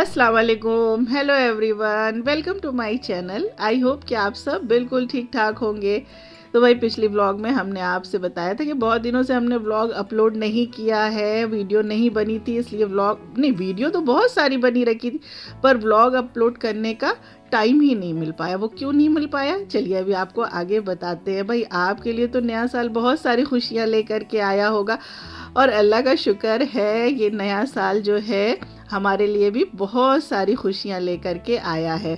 अस्सलाम वालेकुम, hello everyone, welcome to my channel. I hope कि आप सब बिल्कुल ठीक ठाक होंगे। तो वही पिछली व्लॉग में हमने आपसे बताया था कि बहुत दिनों से हमने व्लॉग अपलोड नहीं किया है, वीडियो नहीं बनी थी, इसलिए व्लॉग नहीं, वीडियो तो बहुत सारी बनी रखी थी पर व्लॉग अपलोड करने का टाइम ही नहीं मिल पाया। वो क्यों नहीं मिल पाया, चलिए अभी आपको आगे बताते हैं। भाई आपके लिए तो नया साल बहुत सारी खुशियाँ लेकर के आया होगा और अल्लाह का शुक्र है ये नया साल जो है हमारे लिए भी बहुत सारी खुशियाँ लेकर के आया है।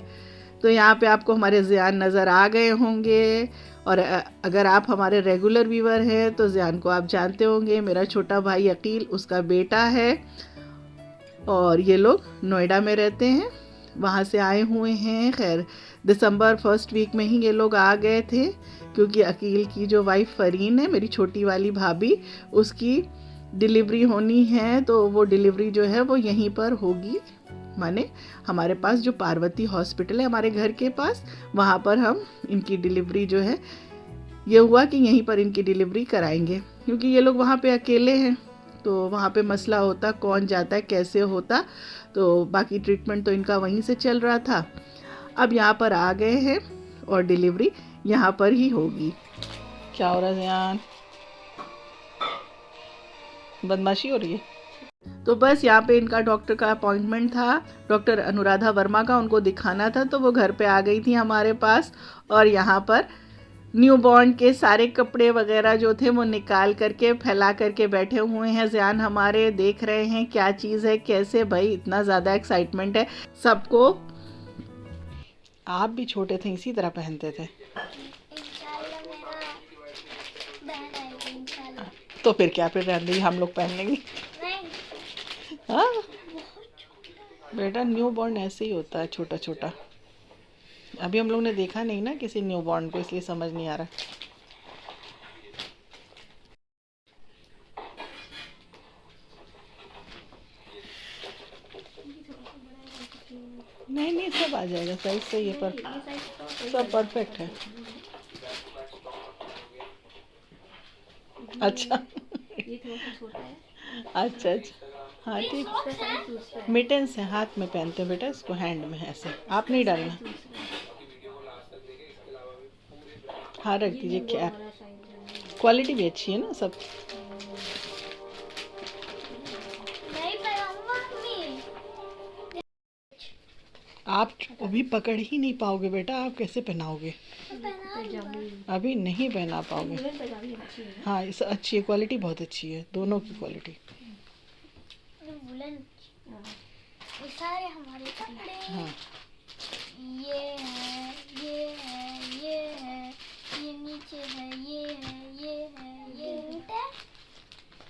तो यहाँ पे आपको हमारे ज़ियान नज़र आ गए होंगे और अगर आप हमारे रेगुलर व्यूवर हैं तो ज़ियान को आप जानते होंगे, मेरा छोटा भाई अकील उसका बेटा है और ये लोग नोएडा में रहते हैं, वहाँ से आए हुए हैं। खैर दिसंबर फर्स्ट वीक में ही ये लोग आ गए थे क्योंकि अकील की जो वाइफ फरीन है, मेरी छोटी वाली भाभी, उसकी डिलीवरी होनी है तो वो डिलीवरी जो है वो यहीं पर होगी, माने हमारे पास जो पार्वती हॉस्पिटल है हमारे घर के पास, वहाँ पर हम इनकी डिलीवरी जो है ये हुआ कि यहीं पर इनकी डिलीवरी कराएंगे क्योंकि ये लोग वहाँ पे अकेले हैं तो वहाँ पे मसला होता कौन जाता है कैसे होता, तो बाकी ट्रीटमेंट तो इनका वहीं से चल रहा था। अब यहाँ पर आ गए हैं और डिलीवरी यहाँ पर ही होगी। क्या हो रहा है ज़ियान, बदमाशी हो रही है? तो बस यहाँ पे इनका डॉक्टर का अपॉइंटमेंट था, डॉक्टर अनुराधा वर्मा का, उनको दिखाना था तो वो घर पे आ गई थी हमारे पास और यहाँ पर न्यू बॉर्न के सारे कपड़े वगैरह जो थे वो निकाल करके फैला करके बैठे हुए हैं। ज़ियान हमारे देख रहे हैं क्या चीज़ है कैसे, भाई इतना ज़्यादा एक्साइटमेंट है सबको। आप भी छोटे थे इसी तरह पहनते थे? तो फिर क्या, फिर रहने हम लोग पहन लेंगे। हाँ बेटा, न्यू बॉर्न ऐसे ही होता है, छोटा छोटा। अभी हम लोग ने देखा नहीं ना किसी न्यू बॉर्न को, इसलिए समझ नहीं आ रहा। नहीं नहीं, सब आ जाएगा, साइज सही है, पर सब परफेक्ट है। अच्छा अच्छा अच्छा, हाँ ठीक। मिटेंस है, हाथ में पहनते हैं बेटा इसको, हैंड में ऐसे, आप नहीं डालना। हाँ रख दीजिए, क्या क्वालिटी भी अच्छी है ना सब। आप अभी पकड़ ही नहीं पाओगे बेटा, आप कैसे पहनाओगे? अभी नहीं पहना पाओगे। हाँ इस अच्छी है, क्वालिटी बहुत अच्छी है, दोनों की क्वालिटी। सारे हमारे कपड़े। हाँ ये है, ये है, ये है, ये नीचे है, ये है, ये है, ये है,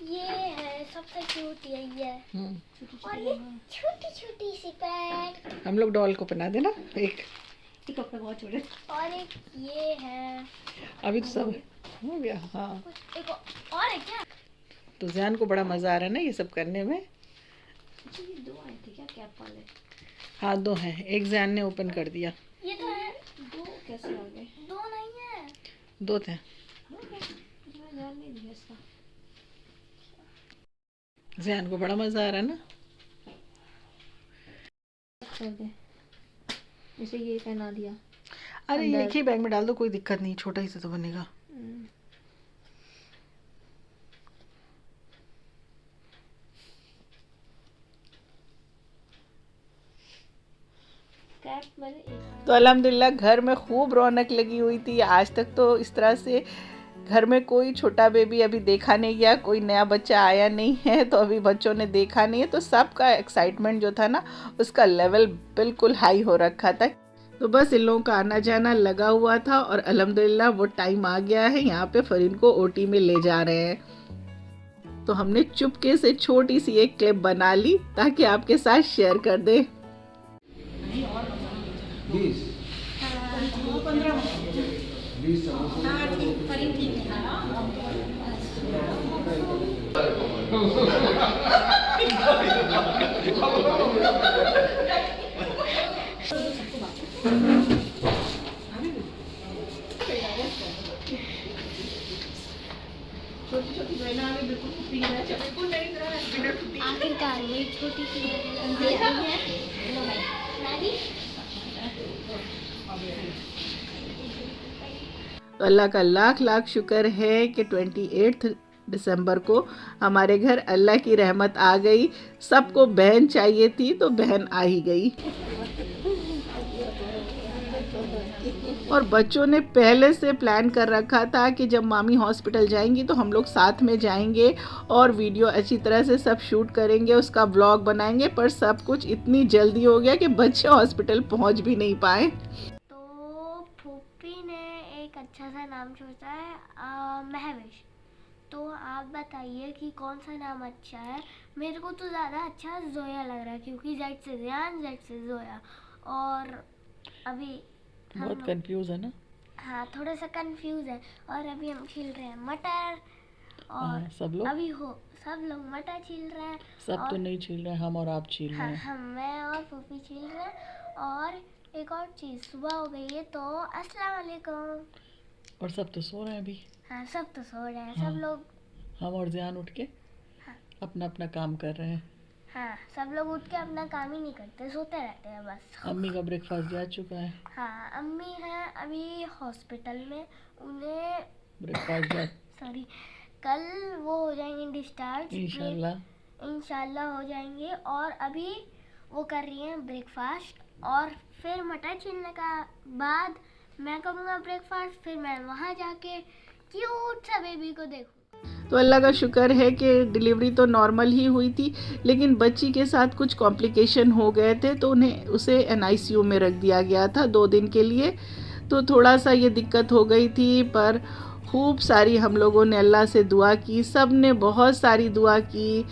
ये है, सबसे क्यूट ये। और ये छोटी छोटी सी पैंट, हम लोग डॉल को पहना देना एक कपड़े बहुत छोटे। और एक ये है, अभी तो सब हो गया। हाँ एक और है क्या? तो ज़ियान को बड़ा मज़ा आ रहा है ना ये सब करने में। ये दो आए थे क्या कैप वाले? हाँ दो हैं, एक ज़ियान ने ओपन कर दिया। ये तो है, दो कैसे आ गए? दो नहीं है, दो थे। ध्यान नहीं दिया इसका। ज़ियान को बड़ा मज़ा आ रहा है ना। जैसे ये पहना दिया। अरे एक ही बैग में डाल दो, कोई दिक्कत नहीं, छोटा ही से तो बनेगा। तो अल्हम्दुलिल्लाह घर में खूब रौनक लगी हुई थी। आज तक तो इस तरह से घर में कोई छोटा बेबी अभी देखा नहीं गया, कोई नया बच्चा आया नहीं है, तो अभी बच्चों ने देखा नहीं है, तो सबका एक्साइटमेंट जो था ना उसका लेवल बिल्कुल हाई हो रखा था। तो बस इन लोगों का आना जाना लगा हुआ था और अल्हम्दुलिल्लाह वो टाइम आ गया है, यहाँ पे फरीन को ओटी में ले जा रहे हैं। तो हमने चुपके से छोटी सी एक क्लिप बना ली ताकि आपके साथ शेयर कर दे। 20 20 छोटी छोटी बहना में बिल्कुल छुट्टी है, बिल्कुल नहीं रहा है बिना छुट्टी। आखिरकार मेरी छोटी सी बहन आ गई है। लो भाई नानी। तो अल्लाह का लाख लाख शुक्र है कि 28 दिसंबर को हमारे घर अल्लाह की रहमत आ गई। सबको बहन चाहिए थी तो बहन आ ही गई। और बच्चों ने पहले से प्लान कर रखा था कि जब मामी हॉस्पिटल जाएंगी तो हम लोग साथ में जाएंगे और वीडियो अच्छी तरह से सब शूट करेंगे, उसका व्लॉग बनाएंगे। पर सब कुछ इतनी जल्दी हो गया कि बच्चे हॉस्पिटल पहुंच भी नहीं पाए। तो फूफी ने एक अच्छा सा नाम सोचा है, महवेश। तो आप बताइए कि कौन सा नाम अच्छा है। मेरे को तो ज़्यादा अच्छा जोया लग रहा है, क्योंकि जेड से ज़ियान, जेड से जोया। और अभी बहुत कंफ्यूज है ना। हाँ, थोड़ा सा कंफ्यूज है। और अभी हम छील रहे हैं मटर। और सब लोग अभी सब लोग मटर छील रहे हैं। सब तो नहीं छील रहे, हम और आप छील रहे हैं। हाँ, मैं और फूफी छील रहे हैं। और एक और चीज़, सुबह हो गई है, तो अस्सलाम वालेकुम। और सब तो सो रहे हैं अभी। हाँ, सब तो सो रहे हैं। हाँ, सब लोग, हम और ज़ियान उठ के हाँ, अपना अपना काम कर रहे हैं। हाँ, सब लोग उठ के अपना काम ही नहीं करते, सोते रहते हैं बस। अम्मी का ब्रेकफास्ट जा चुका है। हाँ, अम्मी हैं अभी हॉस्पिटल में। उन्हें ब्रेकफास्ट जा सॉरी, कल वो हो जाएंगे डिस्चार्ज, इंशाल्लाह हो जाएंगे। और अभी वो कर रही हैं ब्रेकफास्ट। और फिर मटर छीलने का बाद मैं करूँगा ब्रेकफास्ट। फिर मैं वहाँ जाके क्यूट सा बेबी को देखूँ। तो अल्लाह का शुक्र है कि डिलीवरी तो नॉर्मल ही हुई थी, लेकिन बच्ची के साथ कुछ कॉम्प्लिकेशन हो गए थे तो उसे NICU में रख दिया गया था 2 दिन के लिए। तो थोड़ा सा ये दिक्कत हो गई थी, पर खूब सारी हम लोगों ने अल्लाह से दुआ की, सब ने बहुत सारी दुआ की।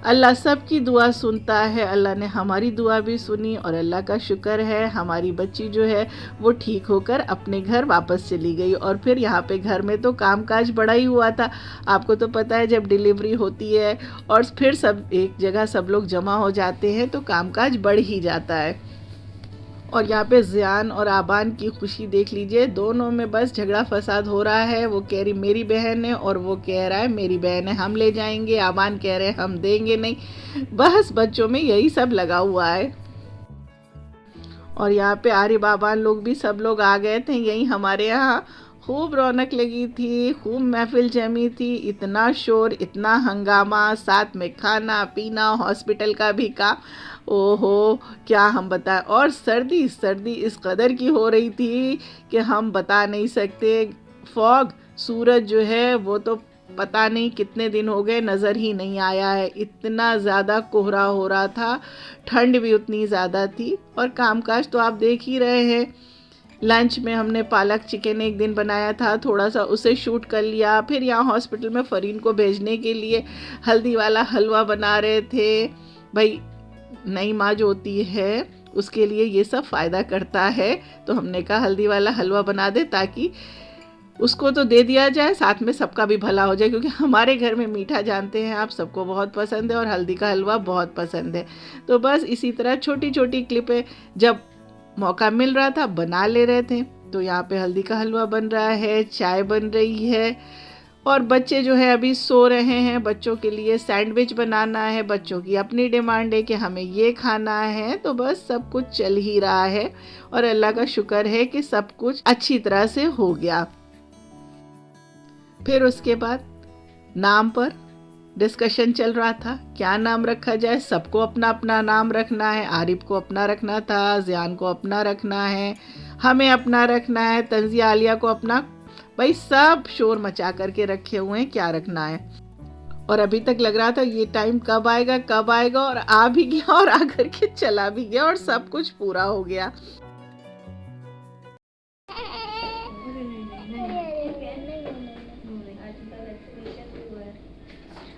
अल्लाह सबकी दुआ सुनता है, अल्लाह ने हमारी दुआ भी सुनी और अल्लाह का शुक्र है हमारी बच्ची जो है वो ठीक होकर अपने घर वापस चली गई। और फिर यहाँ पे घर में तो कामकाज बड़ा ही हुआ था। आपको तो पता है जब डिलीवरी होती है और फिर सब एक जगह सब लोग जमा हो जाते हैं तो कामकाज बढ़ ही जाता है। और यहाँ पे ज़ियान और आबान की खुशी देख लीजिए, दोनों में बस झगड़ा फसाद हो रहा है। वो कह रही मेरी बहन है और वो कह रहा है मेरी बहन है, हम ले जाएंगे। आबान कह रहे हैं हम देंगे नहीं। बस बच्चों में यही सब लगा हुआ है। और यहाँ पे आरिफ आबान लोग भी सब लोग आ गए थे यहीं हमारे यहाँ। खूब रौनक लगी थी, खूब महफिल जमी थी, इतना शोर, इतना हंगामा, साथ में खाना पीना, हॉस्पिटल का भी काम। ओहो क्या हम बताएं। और सर्दी सर्दी इस कदर की हो रही थी कि हम बता नहीं सकते। फॉग, सूरज जो है वो तो पता नहीं कितने दिन हो गए नज़र ही नहीं आया है, इतना ज़्यादा कोहरा हो रहा था, ठंड भी उतनी ज़्यादा थी। और कामकाज तो आप देख ही रहे हैं। लंच में हमने पालक चिकन एक दिन बनाया था, थोड़ा सा उसे शूट कर लिया। फिर यहाँ हॉस्पिटल में फरीन को भेजने के लिए हल्दी वाला हलवा बना रहे थे। भाई नई माँ जो होती है उसके लिए ये सब फ़ायदा करता है, तो हमने कहा हल्दी वाला हलवा बना दे ताकि उसको तो दे दिया जाए, साथ में सबका भी भला हो जाए। क्योंकि हमारे घर में मीठा जानते हैं आप सबको बहुत पसंद है और हल्दी का हलवा बहुत पसंद है। तो बस इसी तरह छोटी छोटी क्लिपें जब मौका मिल रहा था बना ले रहे थे। तो यहाँ पे हल्दी का हलवा बन रहा है, चाय बन रही है। और बच्चे जो है अभी सो रहे हैं, बच्चों के लिए सैंडविच बनाना है, बच्चों की अपनी डिमांड है कि हमें ये खाना है। तो बस सब कुछ चल ही रहा है और अल्लाह का शुक्र है कि सब कुछ अच्छी तरह से हो गया। फिर उसके बाद नाम पर डिस्कशन चल रहा था, क्या नाम रखा जाए। सबको अपना अपना नाम रखना है। आरिफ को अपना रखना था, ज़ियान को अपना रखना है, हमें अपना रखना है, तंजिया आलिया को अपना। भाई सब शोर मचा करके रखे हुए हैं क्या रखना है। और अभी तक लग रहा था ये टाइम कब आएगा, और आ भी गया और आकर के चला भी गया और सब कुछ पूरा हो गया।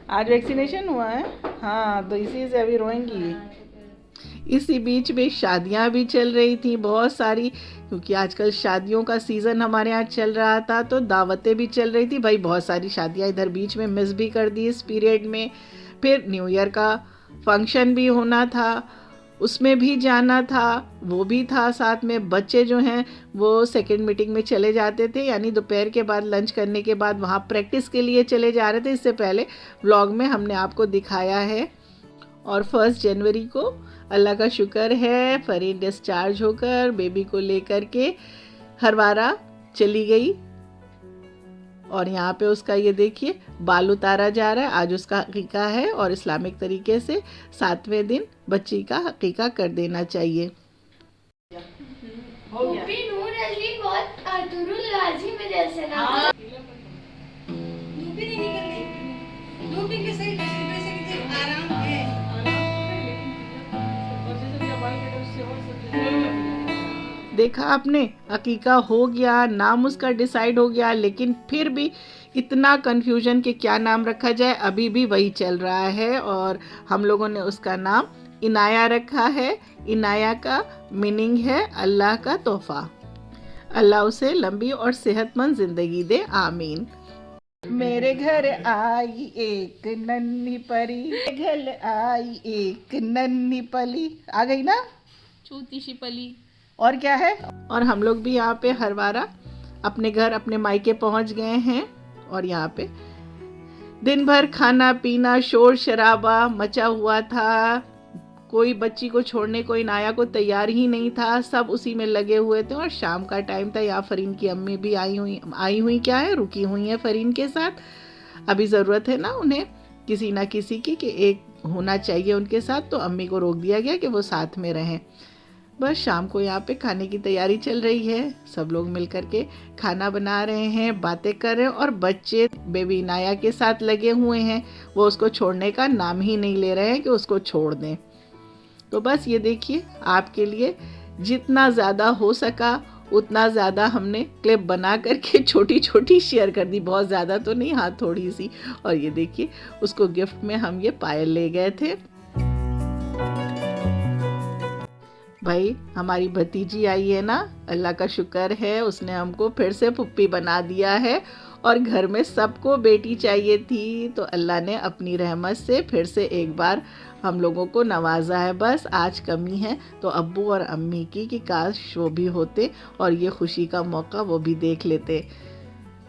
आज वैक्सीनेशन हुआ है, हाँ, तो इसी से अभी रोएंगी। इसी बीच में शादियां भी चल रही थी बहुत सारी, क्योंकि आजकल शादियों का सीज़न हमारे यहाँ चल रहा था, तो दावतें भी चल रही थी। भाई बहुत सारी शादियां इधर बीच में मिस भी कर दी इस पीरियड में। फिर न्यू ईयर का फंक्शन भी होना था उसमें भी जाना था, वो भी था साथ में। बच्चे जो हैं वो सेकंड मीटिंग में चले जाते थे, यानी दोपहर के बाद लंच करने के बाद वहाँ प्रैक्टिस के लिए चले जा रहे थे। इससे पहले व्लॉग में हमने आपको दिखाया है। और 1 जनवरी को अल्लाह का शुक्र है फरीन डिस्चार्ज होकर बेबी को लेकर के हरवारा चली गई। और यहाँ पे उसका ये देखिए बाल उतारा जा रहा है। आज उसका हकीका है और इस्लामिक तरीके से 7वें दिन बच्ची का हकीका कर देना चाहिए। बहुत अतुरुल गाजी में जैसे ना धूप ही नहीं निकली, धूप ही किसी वैसे किसी आराम है। देखा आपने, हकीका हो गया, नाम उसका डिसाइड हो गया, लेकिन फिर भी इतना कंफ्यूजन कि क्या नाम रखा जाए, अभी भी वही चल रहा है। और हम लोगों ने उसका नाम इनाया रखा है। इनाया का मीनिंग है अल्लाह का तोहफा। अल्लाह उसे लंबी और सेहतमंद जिंदगी दे, आमीन। मेरे घर आई एक नन्ही परी, घर आई एक नन्ही पली। आ गई ना छोटी सी पली। और क्या है। और हम लोग भी यहाँ पे हरवारा अपने घर अपने मायके पहुँच गए हैं। और यहाँ पे दिन भर खाना पीना शोर शराबा मचा हुआ था। कोई बच्ची को छोड़ने को इनाया को तैयार ही नहीं था, सब उसी में लगे हुए थे। और शाम का टाइम था। यहाँ फरीन की अम्मी भी आई हुई क्या है, रुकी हुई है फरीन के साथ। अभी ज़रूरत है ना उन्हें किसी ना किसी की कि एक होना चाहिए उनके साथ, तो अम्मी को रोक दिया गया कि वो साथ में रहें। बस शाम को यहाँ पे खाने की तैयारी चल रही है। सब लोग मिल कर के खाना बना रहे हैं, बातें कर रहे हैं। और बच्चे बेबी इनाया के साथ लगे हुए हैं, वो उसको छोड़ने का नाम ही नहीं ले रहे हैं कि उसको छोड़ दें। तो बस ये देखिए, आपके लिए जितना ज़्यादा हो सका उतना ज़्यादा हमने क्लिप बना करके छोटी छोटी शेयर कर दी। बहुत ज़्यादा तो नहीं, हाँ थोड़ी सी। और ये देखिए, उसको गिफ्ट में हम ये पायल ले गए थे। भाई हमारी भतीजी आई है ना, अल्लाह का शुक्र है, उसने हमको फिर से पुप्पी बना दिया है। और घर में सबको बेटी चाहिए थी, तो अल्लाह ने अपनी रहमत से फिर से एक बार हम लोगों को नवाजा है। बस आज कमी है तो अब्बू और अम्मी की कि काश वो भी होते और ये खुशी का मौका वो भी देख लेते।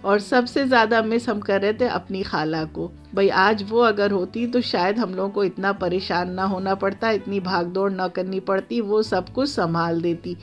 और सबसे ज़्यादा मिस हम कर रहे थे अपनी खाला को। भाई आज वो अगर होती तो शायद हम लोगों को इतना परेशान ना होना पड़ता, इतनी भाग दौड़ ना करनी पड़ती, वो सब कुछ संभाल देती।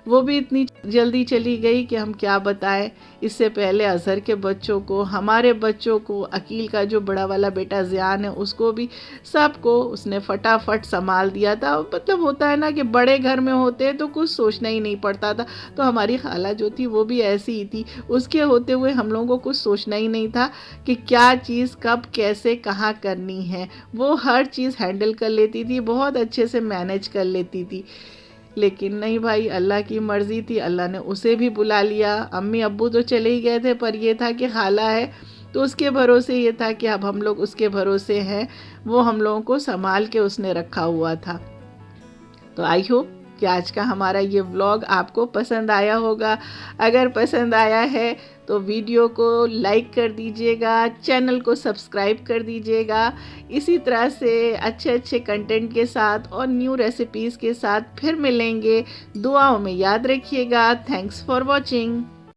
वो भी इतनी जल्दी चली गई कि हम क्या बताएं। इससे पहले अजहर के बच्चों को, हमारे बच्चों को, अकील का जो बड़ा वाला बेटा ज़ियान है उसको भी, सबको उसने फटाफट संभाल दिया था। मतलब होता है ना कि बड़े घर में होते हैं तो कुछ सोचना ही नहीं पड़ता था। तो हमारी खाला जो थी वो भी ऐसी ही थी। उसके होते हुए हम लोगों को कुछ सोचना ही नहीं था कि क्या चीज़ कब कैसे कहाँ करनी है। वो हर चीज़ हैंडल कर लेती थी, बहुत अच्छे से मैनेज कर लेती थी। लेकिन नहीं भाई, अल्लाह की मर्ज़ी थी, अल्लाह ने उसे भी बुला लिया। अम्मी अब्बू तो चले ही गए थे, पर ये था कि खाला है तो उसके भरोसे ये था कि अब हम लोग उसके भरोसे हैं। वो हम लोगों को संभाल के उसने रखा हुआ था। तो आई होप कि आज का हमारा ये व्लॉग आपको पसंद आया होगा। अगर पसंद आया है तो वीडियो को लाइक कर दीजिएगा, चैनल को सब्सक्राइब कर दीजिएगा। इसी तरह से अच्छे अच्छे कंटेंट के साथ और न्यू रेसिपीज़ के साथ फिर मिलेंगे। दुआओं में याद रखिएगा। Thanks for watching.